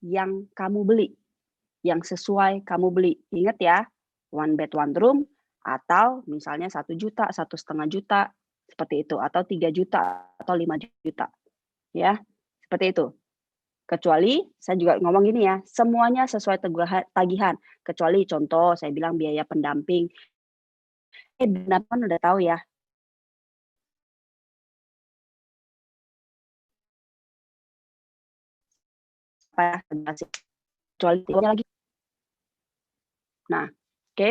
yang kamu beli, yang sesuai kamu beli. Ingat ya, one bed one room atau misalnya 1 juta, 1,5 juta, seperti itu, atau 3 juta atau 5 juta, ya, seperti itu. Kecuali saya juga ngomong gini ya, semuanya sesuai tagihan, kecuali contoh saya bilang biaya pendamping, pendamping udah tahu ya, apa ya, kecuali lagi. Nah, oke,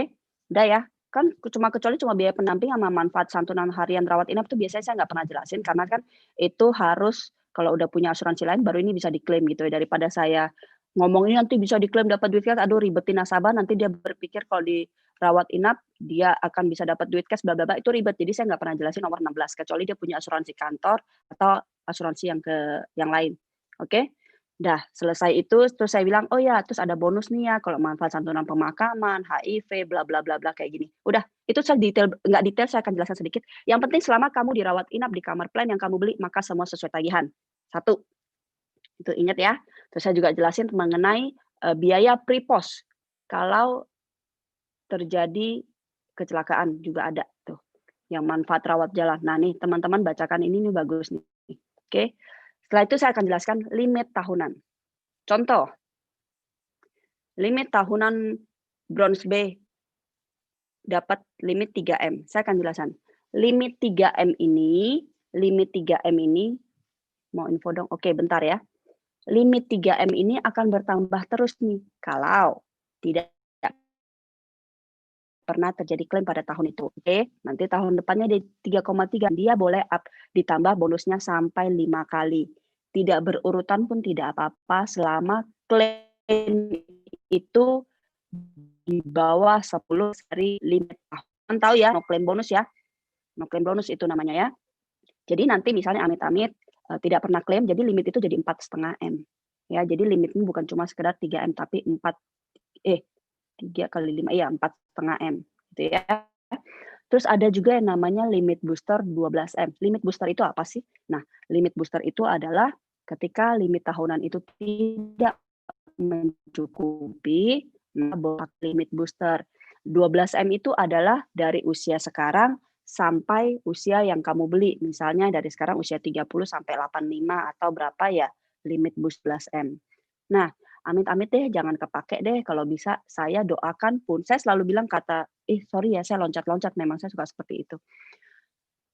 udah ya, kan cuma biaya pendamping sama manfaat santunan harian rawat inap tuh biasanya saya nggak pernah jelasin karena kan itu harus kalau udah punya asuransi lain baru ini bisa diklaim gitu ya, daripada saya ngomong, "Ini nanti bisa diklaim dapat duit cash," aduh ribetin nasabah, nanti dia berpikir kalau di rawat inap dia akan bisa dapat duit cash bla bla bla, itu ribet. Jadi saya nggak pernah jelasin nomor 16 kecuali dia punya asuransi kantor atau asuransi yang lain, oke? Dah selesai itu terus saya bilang, "Oh ya terus ada bonus nih ya kalau manfaat santunan pemakaman, HIV, bla bla bla bla," kayak gini. Udah, itu saya nggak detail saya akan jelaskan sedikit. Yang penting selama kamu dirawat inap di kamar plan yang kamu beli, maka semua sesuai tagihan. Satu, itu ingat ya. Terus saya juga jelasin mengenai, biaya pre-pos kalau terjadi kecelakaan juga ada tuh, yang manfaat rawat jalan. Nah nih teman-teman bacakan ini nih bagus nih, oke. Setelah itu saya akan jelaskan limit tahunan. Contoh, limit tahunan bronze B dapat limit 3M. Saya akan jelaskan. Limit 3M ini mau info dong? Oke, bentar ya. Limit 3M ini akan bertambah terus nih kalau tidak pernah terjadi klaim pada tahun itu. Oke, nanti tahun depannya di 3,3 dia boleh ditambah bonusnya sampai 5 kali. Tidak berurutan pun tidak apa-apa selama klaim itu di bawah 10 dari limit tahun. Kan tahu ya, no claim bonus ya. No claim bonus itu namanya ya. Jadi nanti misalnya amit-amit tidak pernah klaim, jadi limit itu jadi 4,5 M. Ya, jadi limitnya bukan cuma sekedar 3M tapi 3 kali 5 iya 4,5 M gitu ya. Terus ada juga yang namanya limit booster 12M. Limit booster itu apa sih? Nah, limit booster itu adalah ketika limit tahunan itu tidak mencukupi, limit booster. 12M itu adalah dari usia sekarang sampai usia yang kamu beli. Misalnya dari sekarang usia 30 sampai 85 atau berapa ya limit boost 12M. Nah, amit-amit deh jangan kepake deh kalau bisa saya doakan pun saya selalu bilang sorry ya saya loncat-loncat memang saya suka seperti itu.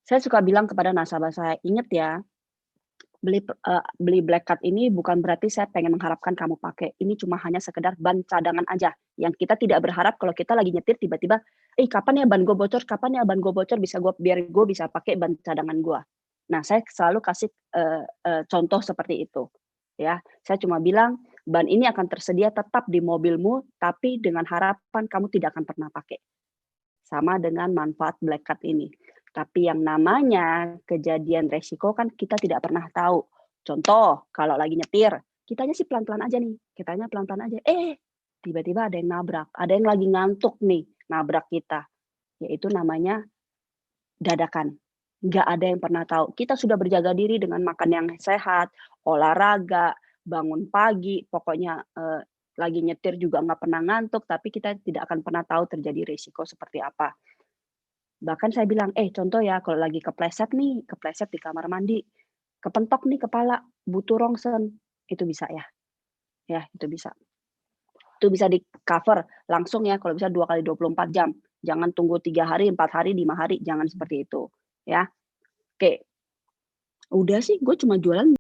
Saya suka bilang kepada nasabah saya, "Ingat ya, beli black card ini bukan berarti saya pengen mengharapkan kamu pakai. Ini cuma hanya sekedar ban cadangan aja, yang kita tidak berharap kalau kita lagi nyetir tiba-tiba, kapan ya ban gue bocor kapan ya ban gue bocor biar gue bisa pakai ban cadangan gue." Nah, saya selalu kasih, contoh seperti itu, ya. Saya cuma bilang, "Ban ini akan tersedia tetap di mobilmu, tapi dengan harapan kamu tidak akan pernah pakai." Sama dengan manfaat black card ini. Tapi yang namanya kejadian resiko kan kita tidak pernah tahu. Contoh, kalau lagi nyetir, kitanya sih pelan-pelan aja nih, kitanya pelan-pelan aja, tiba-tiba ada yang nabrak, ada yang lagi ngantuk nih, nabrak kita. Yaitu namanya dadakan. Nggak ada yang pernah tahu. Kita sudah berjaga diri dengan makan yang sehat, olahraga, bangun pagi, pokoknya, lagi nyetir juga nggak pernah ngantuk, tapi kita tidak akan pernah tahu terjadi resiko seperti apa. Bahkan saya bilang, contoh ya kalau lagi kepleset di kamar mandi, kepentok nih kepala, butuh rongsen, itu bisa ya, itu bisa. Itu bisa di-cover langsung ya kalau bisa 2 kali 24 jam. Jangan tunggu 3 hari, 4 hari, 5 hari, jangan seperti itu, ya. Oke. Udah sih gue cuma jualan